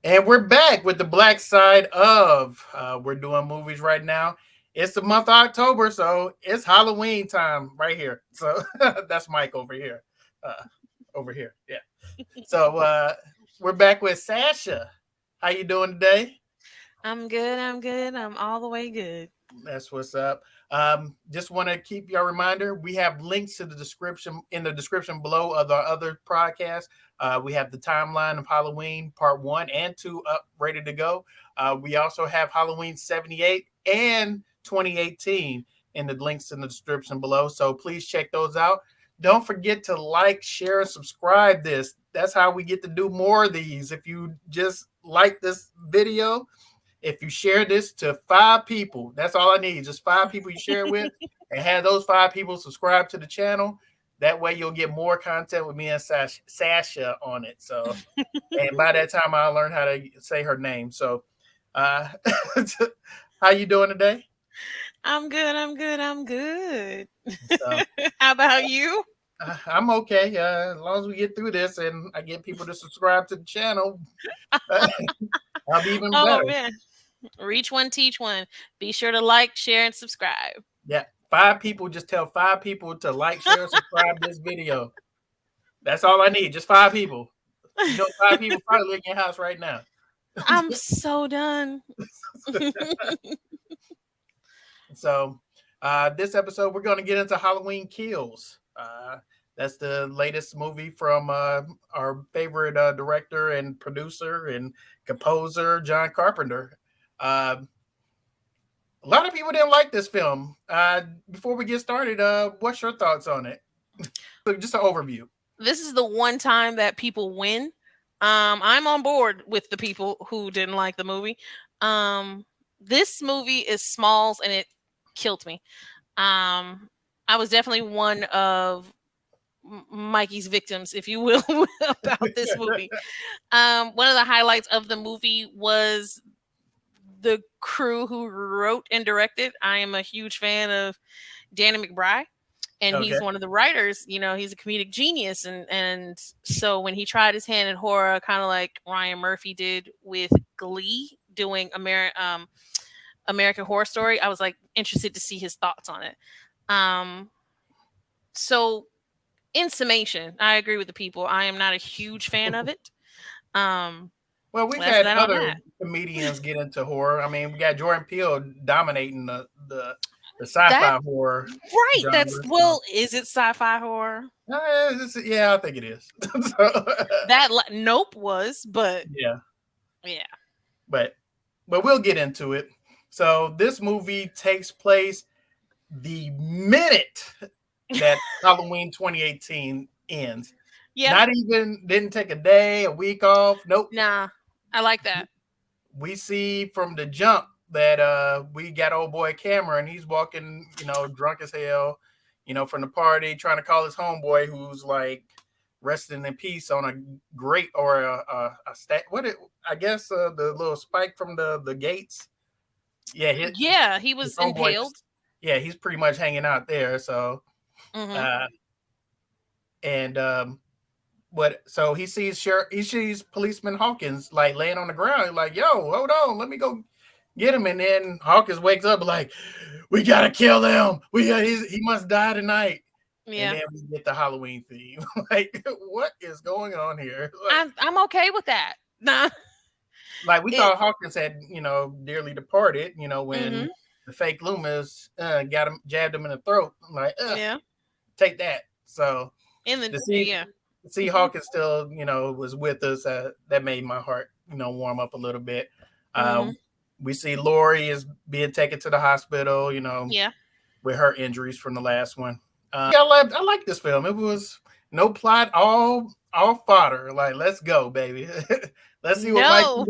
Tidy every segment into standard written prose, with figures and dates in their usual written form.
And we're back with the black side of we're doing movies right now. It's the month of October, so it's Halloween time right here. So that's Mike over here. Uh, over here. Yeah. So we're back with Sasha. How you doing today? I'm good. I'm good. I'm all the way good. That's what's up. Just want to keep your reminder. We have links to the description in the description below of our other podcasts. We have the timeline of Halloween Part 1 and 2 up ready to go. We also have Halloween 78 and 2018 in the links in the description below. So please check those out. Don't forget to like, share, and subscribe this. That's how we get to do more of these. If you just like this video, if you share this to 5 people, that's all I need. Just 5 people you share it with, and have those 5 people subscribe to the channel. That way, you'll get more content with me and Sasha on it. So, and by that time, I'll learn how to say her name. So, uh, how you doing today? I'm good. I'm good. I'm good. So, How about you? I'm okay. As long as we get through this and I get people to subscribe to the channel, I'll be even Oh better. man. Reach one, teach one. Be sure to like, share, and subscribe. Yeah, 5 people. Just tell 5 people to like, share, and subscribe this video. That's all I need. Just 5 people. 5 people probably in your house right now. I'm so done. So, this episode, we're going to get into Halloween Kills. That's the latest movie from our favorite director and producer and composer, John Carpenter. Uh, a lot of people didn't like this film. Before we get started, what's your thoughts on it? So just an overview. This is the one time that people win. I'm on board with the people who didn't like the movie. Um, this movie is Smalls and it killed me. Um, I was definitely one of Mikey's victims, if you will, about this movie. One of the highlights of the movie was the crew who wrote and directed. I am a huge fan of Danny McBride, and Okay. he's one of the writers. You know, he's a comedic genius, and so when he tried his hand in horror, kind of like Ryan Murphy did with Glee, doing American Horror Story, I was like interested to see his thoughts on it. Um, so in summation, I agree with the people. I am not a huge fan of it. Um, Well, we've that's had that on other that. comedians get into horror. I mean, we got Jordan Peele dominating the That sci-fi horror right. That's genre. So, well, is it sci-fi horror? yeah, I think it is. So, Nope was, but yeah, yeah. but we'll get into it. So this movie takes place the minute that Halloween 2018 ends. Yeah. Not even didn't take a day, a week off. Nope. Nah. I like that. We see from the jump that we got old boy Cameron. He's walking, drunk as hell, from the party, trying to call his homeboy who's like resting in peace on a grate or a stat. I guess the little spike from the gates. Yeah, Yeah, he his was homeboy. impaled. Yeah, he's pretty much hanging out there. So, Mhm. uh, and what? So he sees policeman Hawkins like laying on the ground. Like, yo, hold on, let me go get him. And then Hawkins wakes up like, we gotta kill him. He must die tonight. And Yeah. then we get the Halloween theme. Like, what is going on here? I'm okay with that. Nah. Like we It thought Hawkins had, dearly departed. When Mhm. the fake Loomis got him, jabbed him in the throat. I'm like, Yeah. take that. So In the to see yeah. Mhm. Hawkins still, was with us, that made my heart, warm up a little bit. Uh, Mhm. we see Lori is being taken to the hospital, Yeah. with her injuries from the last one. Yeah, I like this film. It was no plot, all fodder. Like, let's go, baby. Let's see what Mike can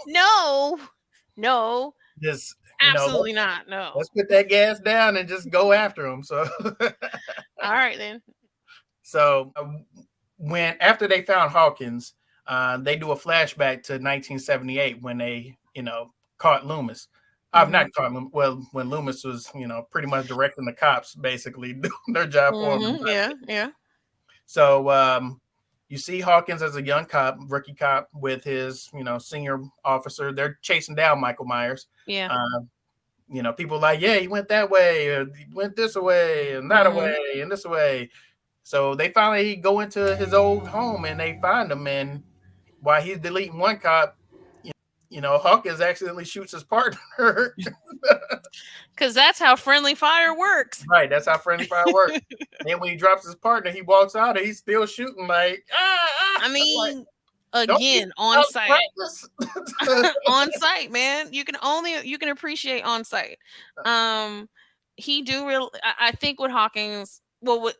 No. do. No. No. Just, Absolutely not. No. let's put that gas down and just go after him. So, All right then. so when after they found Hawkins, they do a flashback to 1978 when they, caught Loomis. I've not Mhm. caught him. Well, when Loomis was, pretty much directing the cops, basically doing their job for him. Mhm. Yeah. Yeah. So you see Hawkins as a young cop, rookie cop, with his senior officer. They're chasing down Michael Myers. Yeah. Uh, people like, yeah, he went that way, or he went this way, and that Mm-hmm. way, and this way. So they finally go into his old home and they find him. And while he's deleting one cop, Hawkins accidentally shoots his partner. Because that's how friendly fire works. Right, that's how friendly fire works. Then when he drops his partner, he walks out and he's still shooting like, I like, mean, don't you again, on out site. practice? On site, man. You can appreciate on site. Um, he do real. I think with Hawkins, well, what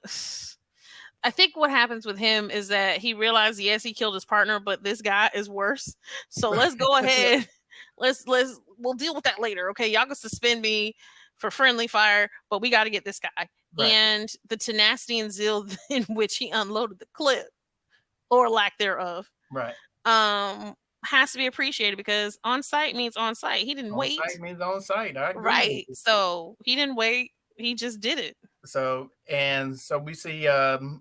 I think what happens with him is that he realized, yes, he killed his partner, but this guy is worse. So let's go ahead. We'll deal with that later. Okay, y'all can suspend me for friendly fire, but we got to get this guy. Right, And the tenacity and zeal in which he unloaded the clip, or lack thereof, right. um has to be appreciated, because on site means on site. He didn't On wait. site means on site. I agree with Right. you. So he didn't wait. He just did it. So we see the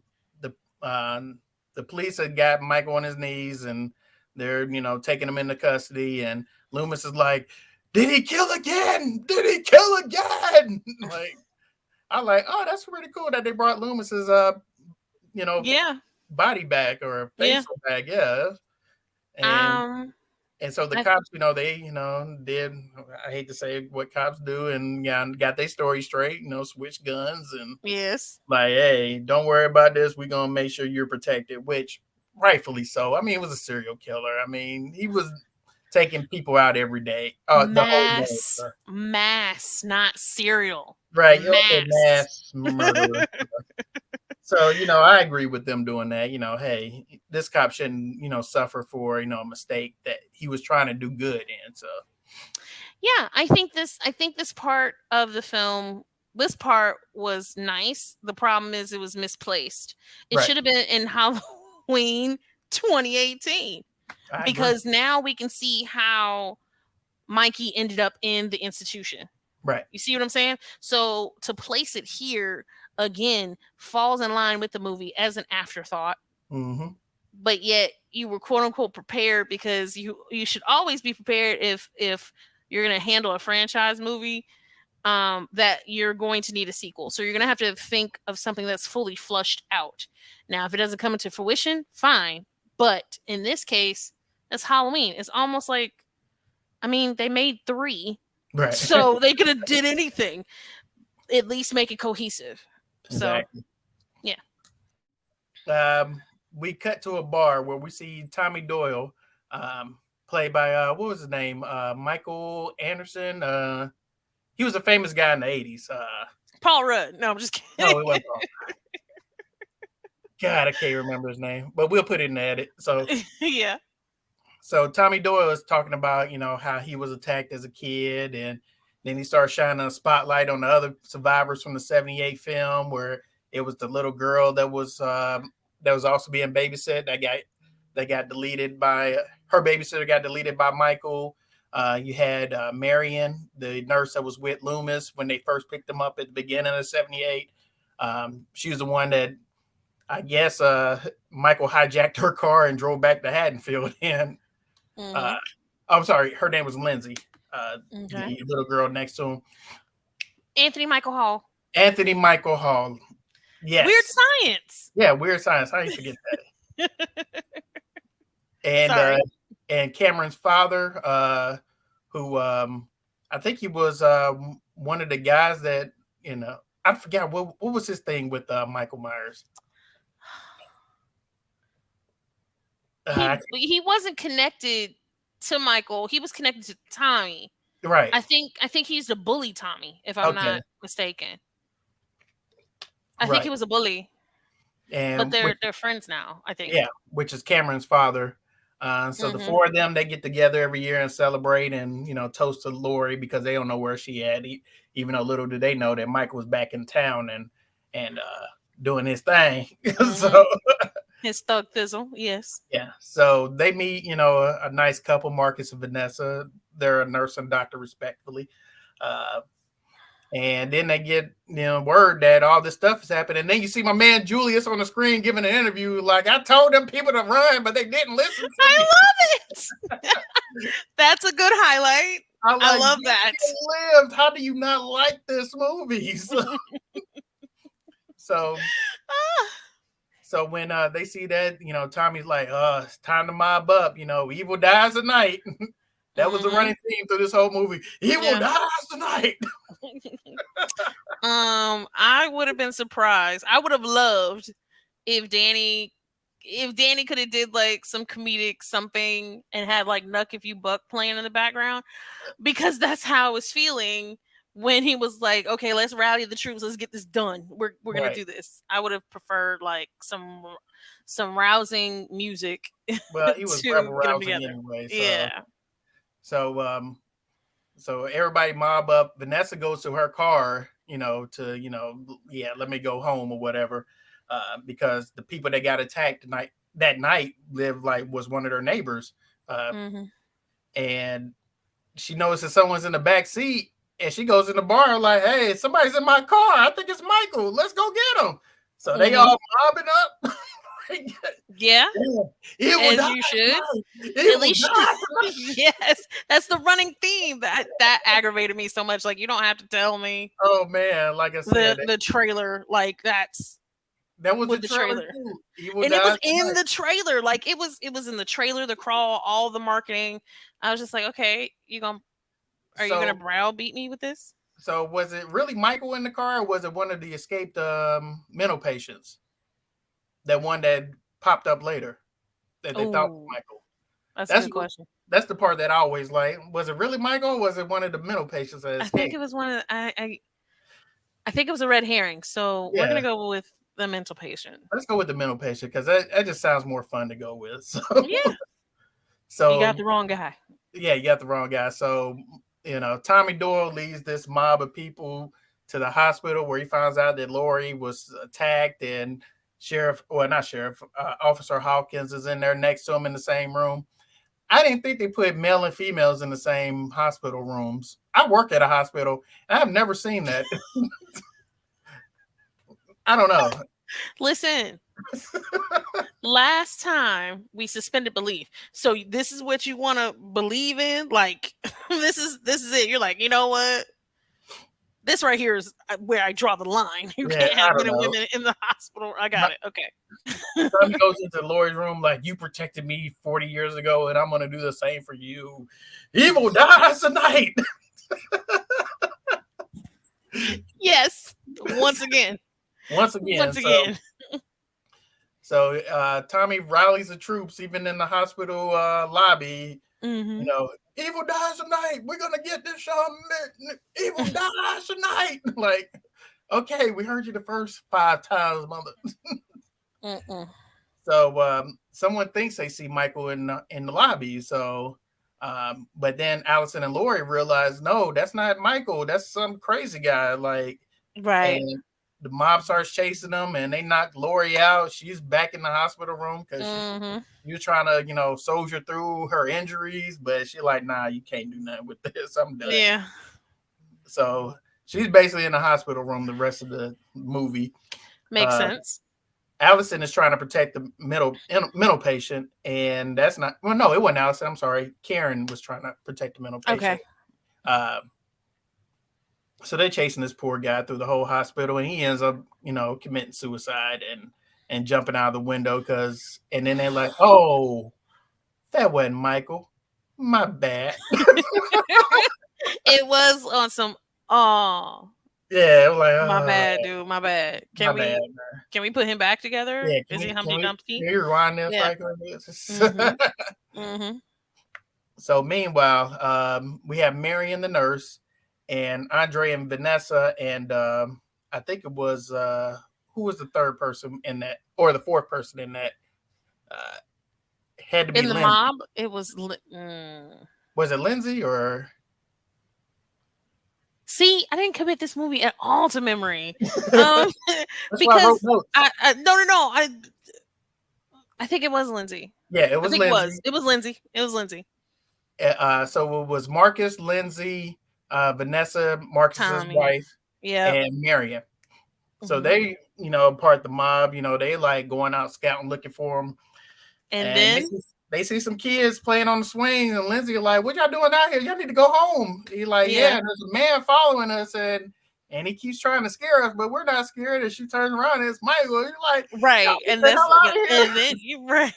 the police had got Michael on his knees and they're taking him into custody. And Loomis is like, "Did he kill again? Did he kill again?" Like, I like, oh, that's pretty cool that they brought Loomis's you know Yeah. body back or Yeah. facial back, yeah. And Um so the I cops, they, did, I hate to say what cops do, and yeah, got their story straight, switch guns and yes. like, hey, don't worry about this. We're gonna make sure you're protected, which rightfully so. I mean, it was a serial killer. I mean, he was taking people out every day, the whole day. Mass. So. Mass, not serial. Right. Okay, Mass. mass murderer. So, I agree with them doing that. Hey, this cop shouldn't, suffer for, a mistake that he was trying to do good in. So, Yeah, I think this part of the film, this part was nice. The problem is it was misplaced. It right. should have been in Halloween 2018, I agree. because now we can see how Mikey ended up in the institution. Right. You see what I'm saying? So to place it here again falls in line with the movie as an afterthought, Mm-hmm. but yet you were quote unquote prepared, because you should always be prepared if you're going to handle a franchise movie, that you're going to need a sequel. So you're going to have to think of something that's fully flushed out. Now, if it doesn't come into fruition, fine. But in this case, it's Halloween. It's almost like, I mean, they made 3, Right. so they could have did anything. At least make it cohesive. So, Exactly. yeah. We cut to a bar where we see Tommy Doyle, played by what was his name? Michael Anderson. He was a famous guy in the 80s. Paul Rudd. No, I'm just kidding. No, it wasn't Paul. God, I can't remember his name, but we'll put it in the edit. Yeah. So Tommy Doyle is talking about, how he was attacked as a kid, and then he starts shining a spotlight on the other survivors from the '78 film, where it was the little girl that was also being babysit that got deleted by her babysitter got deleted by Michael. You had Marion, the nurse that was with Loomis when they first picked him up at the beginning of '78. She was the one that I guess Michael hijacked her car and drove back to Haddonfield. And Mm-hmm. I'm sorry, her name was Lindsay, Okay. the little girl next to him. Anthony Michael Hall. Anthony Michael Hall. Weird Yes. Science. Yeah, Weird Science. How do you forget that? And Sorry. and Cameron's father, who I think he was one of the guys that I forgot what was his thing with Michael Myers. He wasn't connected to Michael. He was connected to Tommy. Right. I think he's the bully Tommy, if I'm Okay. not mistaken. I think Right. he was a bully, but And they're friends now, I think. yeah, which is Cameron's father. So the Mm-hmm. four of them, they get together every year and celebrate and toast to Lori because they don't know where she at. Even though little do they know that Michael was back in town and doing his thing. Mm-hmm. So His thug fizzle, yes. yeah, so they meet a nice couple, Marcus and Vanessa. They're a nurse and doctor respectively. Uh, And then they get word that all this stuff is happening. And then you see my man Julius on the screen giving an interview like, I told them people to run, but they didn't listen to I me. love it. That's a good highlight. I'm I like, love you that. still lived. How do you not like this movie? So Ah, so when they see that, Tommy's like, it's time to mob up, evil dies tonight. That was the mhm. running theme through this whole movie. Evil Yeah. dies tonight. I would have been surprised. I would have loved if Danny could have did like some comedic something and had like Nuck If You Buck playing in the background, because that's how I was feeling when he was like, okay, let's rally the troops, let's get this done, we're gonna Right. do this. I would have preferred like some rousing music Well, he was to rebel get them rousing together. anyway. So Yeah. so so everybody mob up. Vanessa goes to her car, to yeah, let me go home or whatever, because the people that got attacked that night lived like was one of their neighbors, uh, Hmm. and she notices someone's in the back seat, and she goes in the bar like, "Hey, somebody's in my car. I think it's Michael. Let's go get him." So they Hmm. all mobbing up. Yeah, It will as die you should. tonight. At It will least die tonight. yes, that's the running theme. That aggravated me so much. Like, you don't have to tell me Oh man, like I the said, the trailer. Like, that's that was the with the trailer trailer. too. Evil And it was dies in tonight. the trailer. Like, it was in the trailer, the crawl, all the marketing. I was just like, okay, are you gonna So browbeat me with this? so was it really Michael in the car, or was it one of the escaped mental patients? That one that popped up later that they thought was Oh, Michael. that's a That's good question. that's the part that I always like. Was it really Michael, or was it one of the mental patients that I think it escaped? was one of I think it was a red herring. So we're Yeah, gonna go with the mental patient. let's go with the mental patient because that just sounds more fun to go with. So Yeah, you got so the wrong guy. yeah, you got the wrong guy. So Tommy Doyle leads this mob of people to the hospital where he finds out that Lori was attacked, and not sheriff, Officer Hawkins is in there next to him in the same room. I didn't think they put male and females in the same hospital rooms. I work at a hospital, and I've never seen that. I don't know. Listen, last time we suspended belief. So this is what you want to believe in? Like, this is it. You're like, you know what? This right here is where I draw the line. You Yeah, can't I have don't men and know. women in the hospital. I got it. Okay. Tommy goes into Lori's room like, you protected me 40 years ago, and I'm going to do the same for you. Evil dies tonight. Yes. Once again. Once again. Once So again. Tommy rallies the troops, even in the hospital lobby. Hmm. Evil dies tonight. We're gonna get this Sean. Evil dies tonight. Like, okay, we heard you the first 5 times, mother. Mm-mm. So someone thinks they see Michael in the lobby. So, but then Allison and Lori realize, no, that's not Michael. That's some crazy guy. Like, Right. and the mob starts chasing them, and they knock Lori out. She's back in the hospital room because Hmm. you're trying to, soldier through her injuries, but she's like, nah, you can't do nothing with this. I'm done. Yeah. So she's basically in the hospital room the rest of the movie. Makes Uh, sense. Allison is trying to protect the mental patient, and that's not, well, no, it wasn't Allison. I'm sorry. Karen was trying to protect the mental Okay. patient. Uh, so they're chasing this poor guy through the whole hospital, and he ends up, committing suicide and jumping out of the window and then they're like, oh, that wasn't Michael. My bad. It was on some. Oh, Yeah, it was like, my bad, dude. My bad. my Can bad. we put him back together? Yeah, Is he can Humpty we Dumpty? can you rewind this Yeah. right quick? Mhm. Mhm. So meanwhile, we have Mary and the nurse, and Andre and Vanessa, and I think it was who was the third person in that, or the fourth person in that? Uh, had to be In the Lindsay. mob, it was. Was it Lindsay or? See, I didn't commit this movie at all to memory, um, That's why I wrote because notes. no. I think it was Lindsay. Yeah, it I was think it Lindsay. was. It was Lindsay. It was Lindsay. So it was Marcus, Lindsay, Vanessa, Marcus's Tommy. wife, Yep. and Marion. So Hmm. they, part the mob. They like going out scouting, looking for them, And and then they see some kids playing on the swing, and Lindsay like, "What y'all doing out here? Y'all need to go home." He like, "Yeah, yeah, there's a man following us, and he keeps trying to scare us, but we're not scared." And she turns around, and it's Michael. You're like, right. "Y'all get And the that's hell out of and here!" then you right.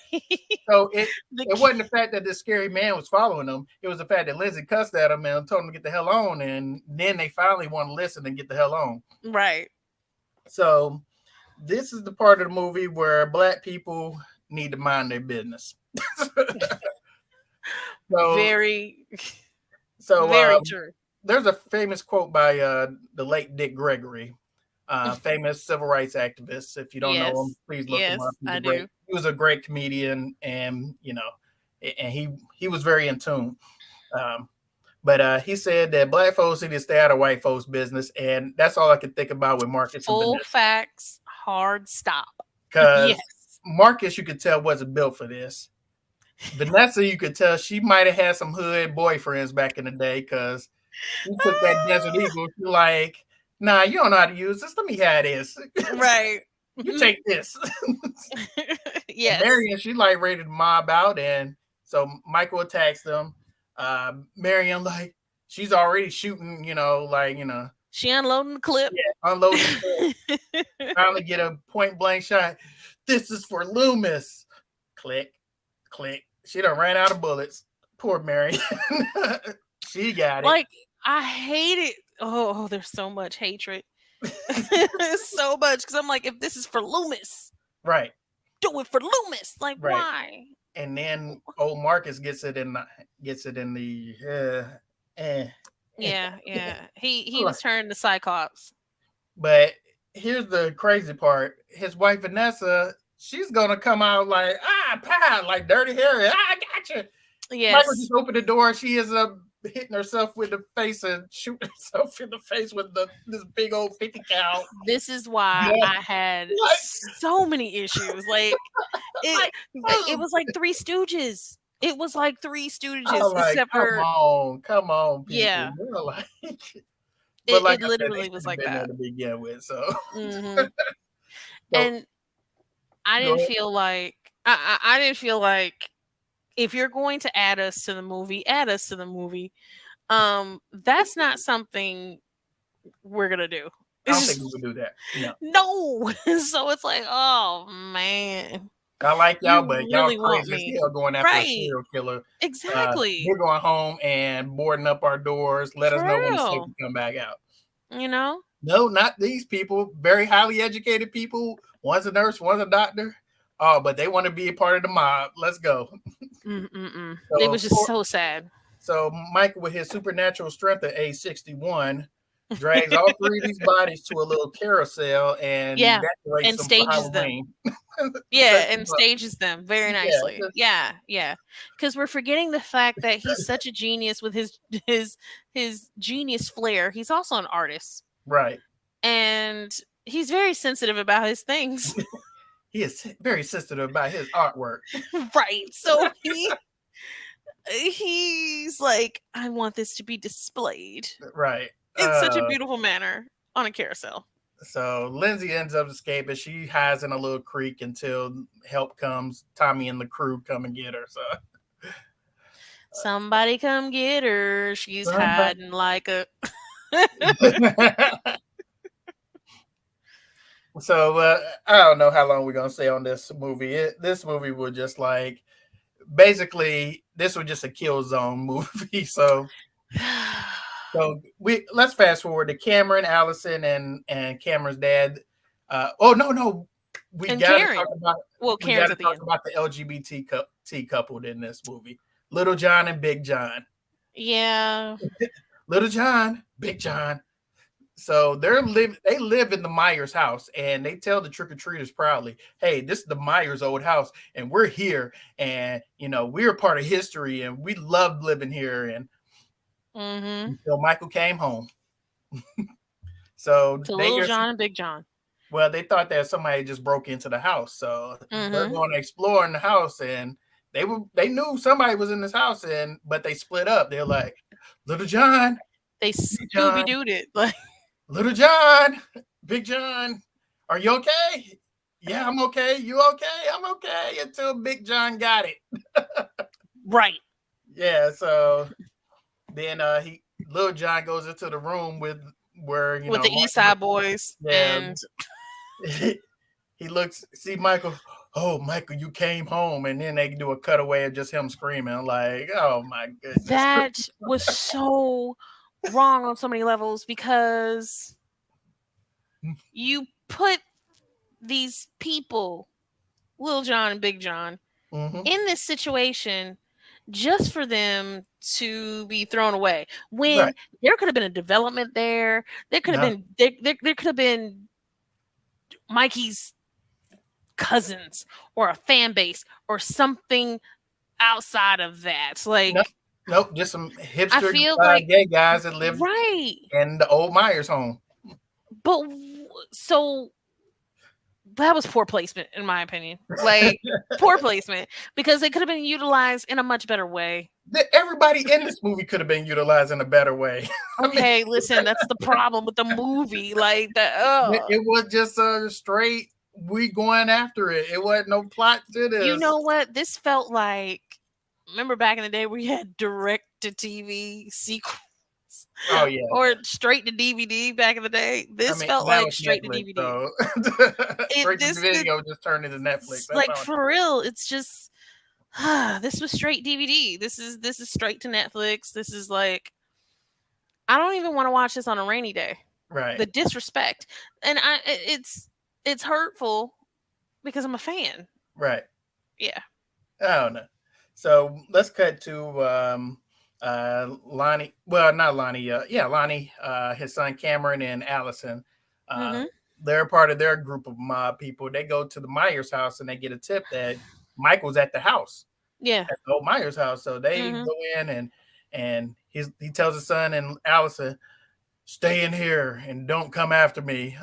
So it the it wasn't the fact that this scary man was following them. It was the fact that Lindsay cussed at him and told him to get the hell on, and then they finally want to listen and get the hell on. right. So this is the part of the movie where black people need to mind their business. so Very so very true. there's a famous quote by the late Dick Gregory, famous civil rights activist. If you don't know him, Yes. please look him up. Yes, I do. He was a great comedian, and and he was very in tune. Um, but he said that black folks need to stay out of white folks' business, and that's all I could think about with Marcus and Full Vanessa. facts, hard stop. Because Yes. Marcus, you could tell, wasn't built for this. Vanessa, you could tell she might have had some hood boyfriends back in the day because she took that Desert Eagle. She like, nah, you don't know how to use this. Let me have this. Right. You take this. And Yes. Marion, she like ready to mob out, and so Michael attacks them. Marion like she's already shooting, She unloading the clip. unloading the clip. Finally get a point blank shot. This is for Loomis. Click, click. She done ran out of bullets. Poor Marion. She got it. Like, I hate it. Oh, there's so much hatred. So much. Because I'm like, if this is for Loomis, Right, do it for Loomis. Like, right. why? And then old Marcus gets it in the eh. Yeah, yeah. He was turned to Cyclops. But here's the crazy part. His wife Vanessa, she's gonna come out like like Dirty Harry. I got you. Michael Yes. just opened the door. She is hitting herself with the face and shooting herself in the face with this big old 50 cal. This is why Yeah, I had like, so many issues. Like it like, it was like Three Stooges. It was like Three I Stooges, was like, except for come on, people. yeah. You're like, but It like I said, they literally was should have like been there that. to begin with. So, Hmm. so And I go didn't ahead. feel like I didn't feel like if you're going to add us to the movie, add us to the movie. That's not something we're gonna do. I It's don't think we just would do that. No, no. So it's like, oh man, I like y'all, you but y'all really want crazy as me. hell going after a Right. serial killer. Exactly. We're going home and boarding up our doors. Let us For know when it's safe real. to come back out. You know? No, not these people. Very highly educated people. One's a nurse, one's a doctor. Oh, but they want to be a part of the mob. Let's go. Mm-mm-mm. It So, was just so sad. so Michael, with his supernatural strength at age 61, drags all three of these bodies to a little carousel and Yeah. decorates And them for stages them. Halloween. Yeah, Sets them and up. stages them very Yeah, nicely. Yeah, yeah. Because we're forgetting the fact that he's such a genius with his genius flair. He's also an artist, right. and he's very sensitive about his things. He is very sensitive about his artwork. Right. So he's like, I want this to be displayed Right. in such a beautiful manner on a carousel. So Lindsay ends up escaping. She hides in a little creek until help comes. Tommy and the crew come and get her. So Somebody come get her. She's somebody. hiding like a So I don't know how long we're gonna stay on this movie. This movie was just like basically this was just a kill zone movie. So we let's fast forward to Cameron, Allison, and Cameron's dad. Oh no, we and got to talk Karen. about Well, we got Karen's to at the talk end. about the LGBT couple in this movie, Little John and Big John. Yeah. Little John, Big John. So they live in the Myers house, and they tell the trick or treaters proudly, "Hey, this is the Myers old house, and we're here, and we're a part of history, and we love living here." And Mm-hmm. until Michael came home, so To they Little just John and Big John. well, they thought that somebody just broke into the house, so they're Mm-hmm. going to explore in the house, and they knew somebody was in this house, but they split up. They're like, Little John, They Big Scooby John. Dooed it. Like Little John, Big John, are you okay? Yeah, I'm okay. You okay? I'm okay. Until Big John got it. Right. Yeah, so then he Little John goes into the room with where With the East Michael, Side Boys yeah, and he looks see Michael. Oh, Michael, you came home, and then they do a cutaway of just him screaming like, "Oh my goodness!" that was so wrong on so many levels because you put these people, Lil John and Big John, Hmm. in this situation just for them to be thrown away Right? when there could have been a development there. There could have No, been there could have been Mikey's cousins or a fan base or something outside of that. no, Like nope. Just some I hipster feel like gay guys that live right. in the old Myers home. But so that was poor placement in my opinion. Like poor placement because they could have been utilized in a much better way. Everybody in this movie could have been utilized in a better way. I mean, Okay, listen, that's the problem with the movie. Like that it was just a straight we going after it. It wasn't no plot to you this. know what? This felt like remember back in the day where you had direct to TV sequels Oh yeah. or straight to DVD back in the day. I This mean, felt now like it's straight to Netflix, DVD. so It straight to video just turned into Netflix. That's like all. for real, it's just this was straight DVD. This is straight to Netflix. This is like I don't even want to watch this on a rainy day. Right, The disrespect. And it's hurtful because I'm a fan. right. Yeah. I don't know. So let's cut to Lonnie. Well, not Lonnie. Yeah, Lonnie. His son Cameron and Allison. Uh, Mhm. they're part of their group of mob people. They go to the Myers house and they get a tip that Michael's at the house, Yeah. at the old Myers house. So they Mhm. go in and he tells his son and Allison, "Stay in here and don't come after me."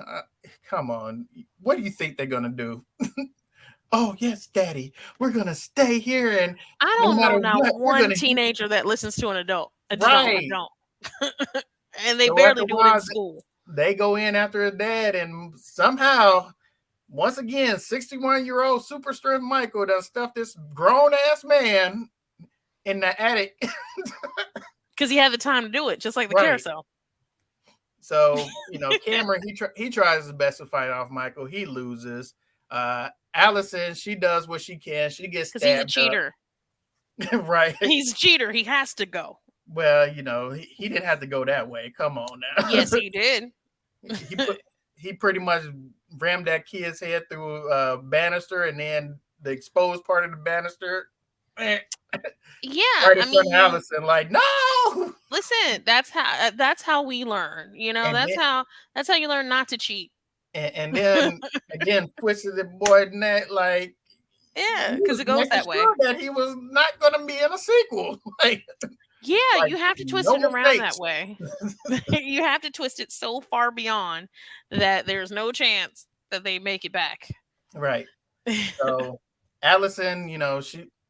Come on, what do you think they're gonna do? Oh yes, Daddy, we're gonna stay here, and I no don't know matter not what, we're one gonna teenager that listens to an adult. I just don't. I right. don't. And they So after barely a do it in while, school. they go in after his dad, and somehow, once again, 61-year-old super strength Michael does stuff this grown ass man in the attic. Because he had the time to do it, just like the Right. carousel. So Cameron he tries his best to fight off Michael. He loses. Allison she does what she can. She gets Because he's a stabbed up. cheater. Right. He's a cheater. He has to go. Well, he didn't have to go that way. Come on now. Yes, he did. he put he pretty much rammed that kid's head through a banister, and then the exposed part of the banister, eh, Yeah, right in I front of mean, Allison. Like, no. listen, that's how we learn. You know, And then that's how you learn not to cheat. and then again twisted the boy neck like Yeah, he because was it goes making that way. sure that he was not going to be in a sequel. Yeah, Like you have to twist no it around that mistakes. way. You have to twist it so far beyond that there's no chance that they make it back. Right. So Allison,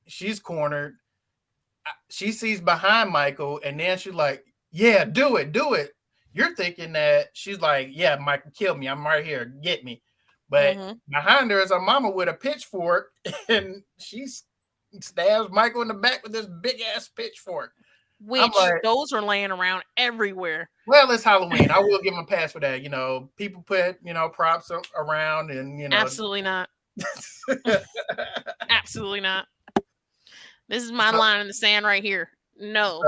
she's cornered. She sees behind Michael, and then she's like, "Yeah, do it, do it." You're thinking that she's like, "Yeah, Michael, kill me. I'm right here. Get me." But Hmm. behind her is her mama with a pitchfork, and she stabs Michael in the back with this big ass pitchfork. I'm Which like, those are laying around everywhere. well, it's Halloween. I will give him a pass for that. People put props around, and Absolutely not. so, Absolutely not. This is my line in the sand right here. No.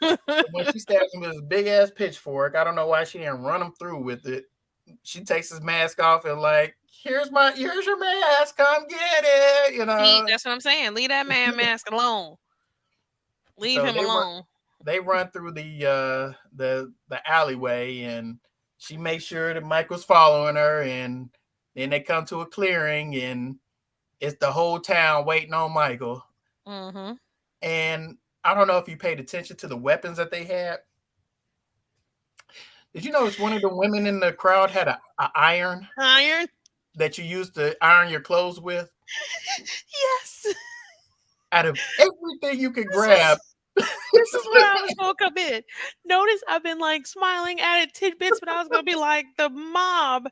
so when she stabs him with this big ass pitchfork, I don't know why she didn't run him through with it. She takes his mask off and like, here's your mask, come get it, See, that's what I'm saying. Leave that man mask alone. Leave So him alone. they run through the alleyway, and she makes sure that Michael's following her, and then they come to a clearing, and it's the whole town waiting on Michael. Mm-hmm. And I don't know if you paid attention to the weapons that they had. Did you notice one of the women in the crowd had a iron Iron? that you used to iron your clothes with? Yes. Out of everything you could This was grab, This is where I was gonna come in. Notice I've been like smiling at it tidbits, but I was gonna be like, the mob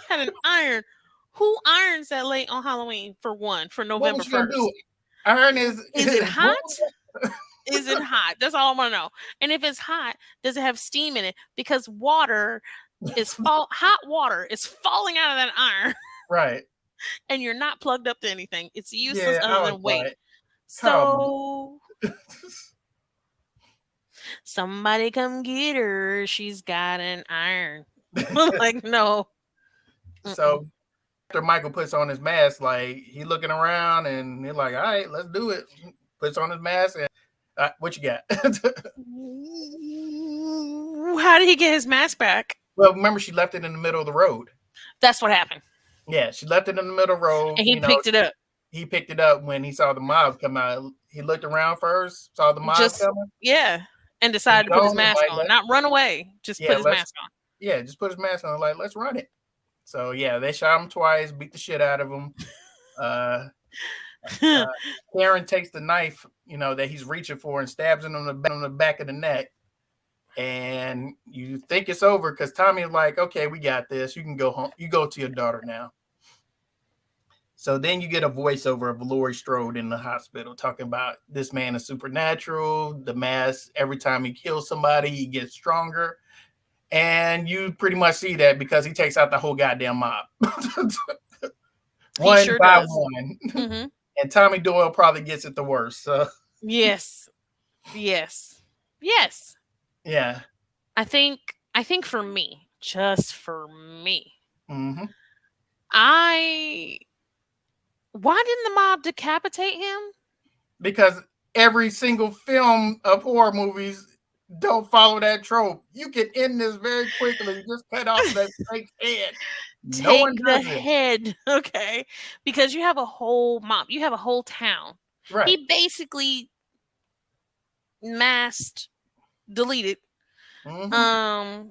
had an iron. Who irons that late on Halloween for one, for What November was you gonna do? 1st? Iron Is it is hot? Is it hot? That's all I want to know. And if it's hot, does it have steam in it? Because hot water is falling out of that iron right. and you're not plugged up to anything. It's useless Yeah, other I was than weight. like, come So somebody come get her. She's got an iron. Like, no. Mm-mm. so after Michael puts on his mask, like he looking around and he's like, all right, let's do it. Puts on his mask and what you got? How did he get his mask back? Well, remember she left it in the middle of the road. That's what happened. Yeah, she left it in the middle of the road. And he picked it up. He picked it up when he saw the mob come out. He looked around first, saw the mob Just, coming. yeah. And decided to put his mask on. Not run away. Just put his mask on. Yeah, just put his mask on. Like, let's run it. So yeah, they shot him twice, beat the shit out of him. Karen takes the knife, that he's reaching for and stabs him on the back of the neck. And you think it's over because Tommy's like, okay, we got this. You can go home. You go to your daughter now. So then you get a voiceover of Laurie Strode in the hospital talking about this man is supernatural. The mask, every time he kills somebody, he gets stronger. And you pretty much see that because he takes out the whole goddamn mob. One sure by does. one. Mm-hmm. And Tommy Doyle probably gets it the worst. So. Yes. Yeah. I think for me, just for me, mm-hmm. Why didn't the mob decapitate him? Because every single film of horror movies don't follow that trope. You can end this very quickly. Just cut off that fake head. No one does the head, okay? Because you have a whole mob. You have a whole town. Right. He basically deleted mm-hmm.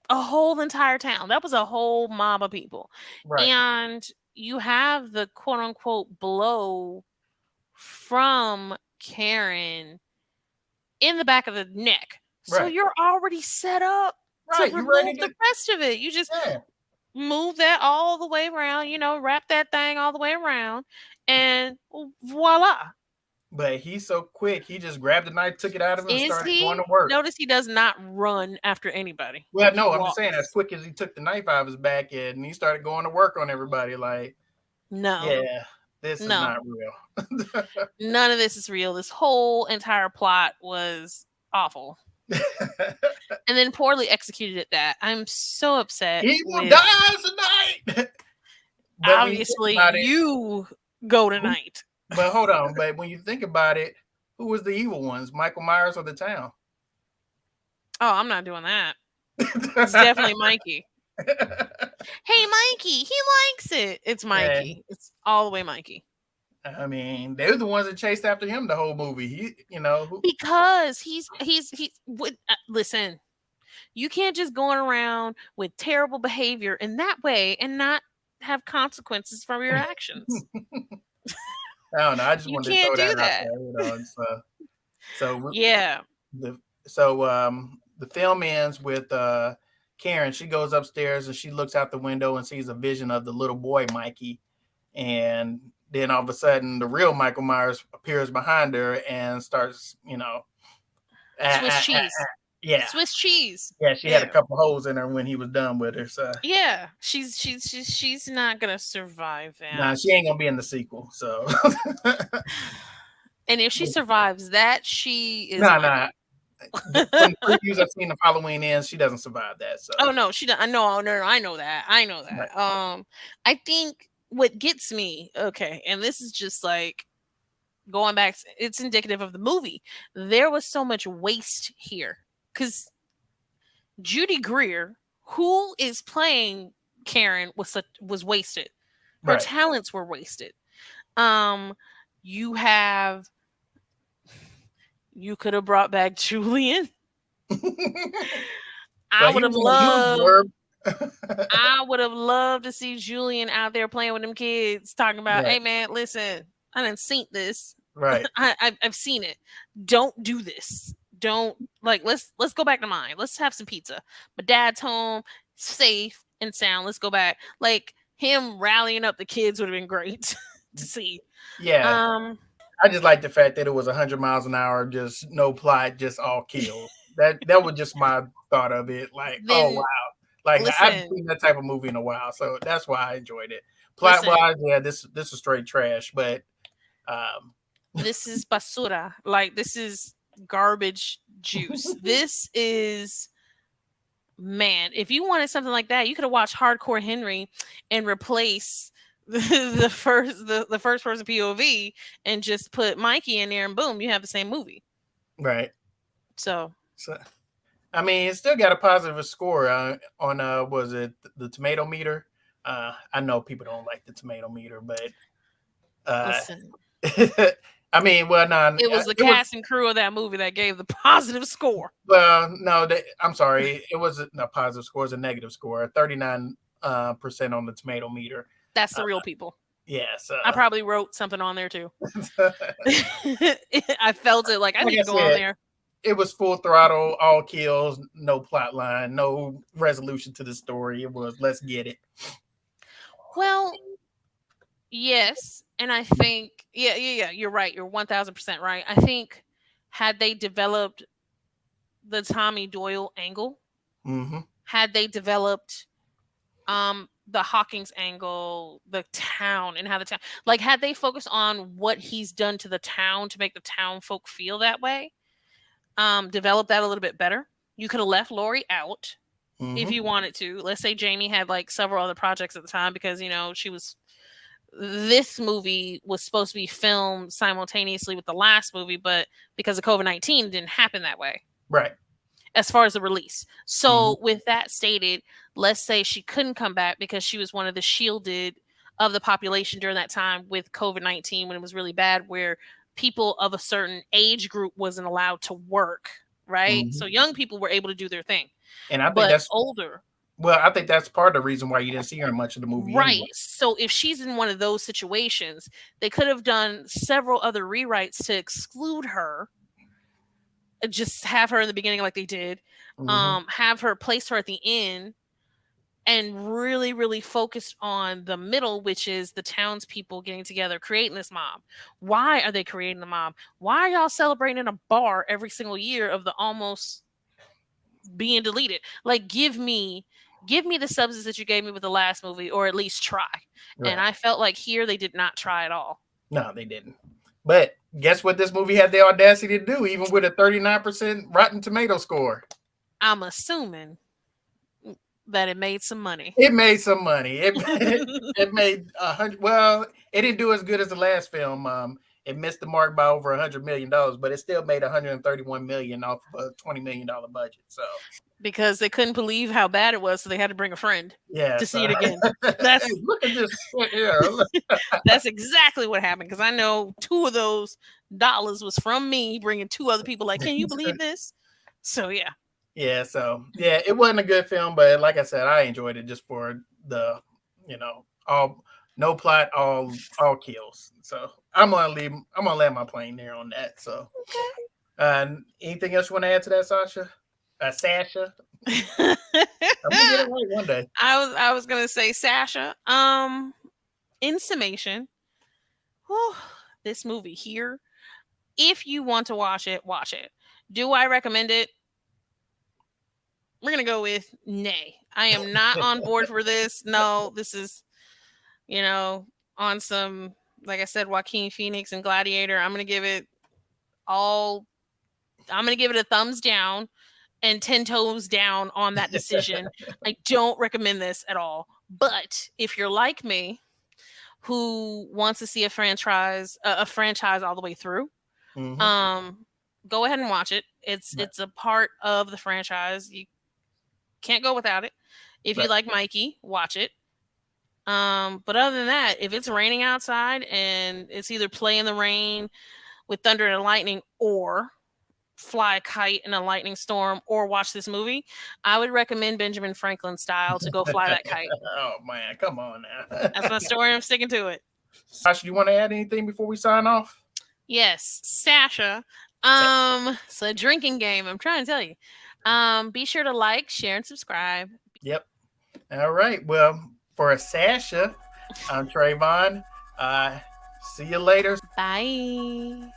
A whole entire town. That was a whole mob of people. Right. And you have the quote unquote blow from Karen in the back of the neck. So you're already set up to remove the rest of it. You just move that all the way around, wrap that thing all the way around, and voila. But he's so quick, he just grabbed the knife, took it out of him, and started going to work. Notice he does not run after anybody. Well, no, I'm just saying, as quick as he took the knife out of his back and he started going to work on everybody, like, no. Yeah, this is not real. None of this is real. This whole entire plot was awful. And then poorly executed at that. I'm so upset. Evil dies tonight. Obviously, you go tonight. But hold on. But when you think about it, who was the evil ones? Michael Myers or the town? Oh, I'm not doing that. It's definitely Mikey. Hey, Mikey, he likes it. It's Mikey. Yeah. It's all the way Mikey. I mean, they're the ones that chased after him the whole movie. Because he's listen, you can't just go around with terrible behavior in that way and not have consequences from your actions. I don't know. I just wanted to throw that out there. Yeah. The film ends with Karen. She goes upstairs and she looks out the window and sees a vision of the little boy Mikey, and then all of a sudden the real Michael Myers appears behind her and starts, Swiss cheese. Yeah, Swiss cheese. Yeah, she had a couple holes in her when he was done with her. So yeah, she's not gonna survive that. Nah, she ain't gonna be in the sequel. So, and if she survives that, she is. Nah. From the previews I've seen of Halloween Ends, she doesn't survive that. So. Oh no, she doesn't. No, I know that. Right. I think what gets me, okay, and this is just like going back. It's indicative of the movie. There was so much waste here. Because Judy Greer, who is playing Karen, was wasted. Her talents were wasted. You could have brought back Julian. I would have loved to see Julian out there playing with them kids, talking about, hey man, listen, I done seen this. Right. I've seen it. Don't do this. Don't like let's go back to mine. Let's have some pizza. My dad's home, safe and sound. Let's go back. Like him rallying up the kids would have been great to see. Yeah. Um I just like the fact that it was 100 miles an hour, just no plot, just all kills. That was just my thought of it. Like, oh wow, then like I haven't listen, seen that type of movie in a while, so that's why I enjoyed it. Plot listen. wise, yeah, this was straight trash, but um, This is basura. Like this is garbage juice. This is man, if you wanted something like that, you could have watched Hardcore Henry and replace the first person POV and just put Mikey in there and boom, you have the same movie. right. So So I mean, it still got a positive score on was it the tomato meter? I know people don't like the tomato meter, but uh, listen, I mean, well, no, it was the it was. cast and crew of that movie that gave the positive score. Well, no, I'm sorry. It was a positive score, it was a negative score, 39 percent on the tomato meter. That's Uh, the real people. yes, I probably wrote something on there too. like I felt it like I need I to go on said, there. it was full throttle, all kills, no plot line, no resolution to the story. It was let's get it. Well, yes, and I think yeah, you're right. You're 1000% right. I think had they developed the Tommy Doyle angle, Hmm. had they developed the Hawkins angle, the town and how the town like had they focused on what he's done to the town to make the town folk feel that way, develop that a little bit better. You could have left Lori out if Hmm. you wanted to. Let's say Jamie had like several other projects at the time because she was this movie was supposed to be filmed simultaneously with the last movie, but because of COVID-19, it didn't happen that way Right. as far as the release. Hmm. So, with that stated, let's say she couldn't come back because she was one of the shielded of the population during that time with COVID-19 when it was really bad, where people of a certain age group wasn't allowed to work, right? Hmm. So, young people were able to do their thing, And I think but that's older. well, I think that's part of the reason why you didn't see her in much of the movie Right. anyway. So if she's in one of those situations, they could have done several other rewrites to exclude her, just have her in the beginning like they did, Hmm. have her place her at the end, and really, really focused on the middle, which is the townspeople getting together, creating this mob. Why are they creating the mob? Why are y'all celebrating in a bar every single year of the almost being deleted? Like, give me the substance that you gave me with the last movie, or at least try. And Right. I felt like here they did not try at all. No, they didn't. But guess what? This movie had the audacity to do, even with a 39% Rotten Tomato score. I'm assuming that it made some money. It made some money. It made 100. Well, it didn't do as good as the last film. It missed the mark by over $100 million, but it still made 131 million off of a $20 million budget. So Because they couldn't believe how bad it was, so they had to bring a friend yeah. to see So it again. hey, That's look at this shit here. that's exactly what happened. Because I know two of those dollars was from me bringing two other people. Like, can you believe this? So yeah, Yeah. So yeah, it wasn't a good film, but like I said, I enjoyed it just for the all no plot, all kills. So I'm gonna leave. I'm gonna land my plane there on that. So. Anything else you want to add to that, Sasha? Sasha? I I'm gonna get it right one day. was gonna say Sasha. In summation, whew, this movie here, if you want to watch it, watch it. Do I recommend it? We're gonna go with nay. I am not on board for this. No, this is on some, like I said, Joaquin Phoenix and Gladiator. All. I'm gonna give it a thumbs down and 10 toes down on that decision. I don't recommend this at all. But if you're like me, who wants to see a franchise all the way through, Hmm. um, go ahead and watch it. Right, It's a part of the franchise. You can't go without it. If you right. like Mikey, watch it. But other than that, if it's raining outside and it's either play in the rain with thunder and lightning or fly a kite in a lightning storm or watch this movie, I would recommend Benjamin Franklin style to go fly that kite. Oh man, come on now. That's my story. I'm sticking to it. Sasha, do you want to add anything before we sign off? Yes, Sasha. It's a drinking game. I'm trying to tell you. Be sure to like, share, and subscribe. Yep. All right. Well, for Sasha, I'm Trayvon. Uh, see you later. Bye.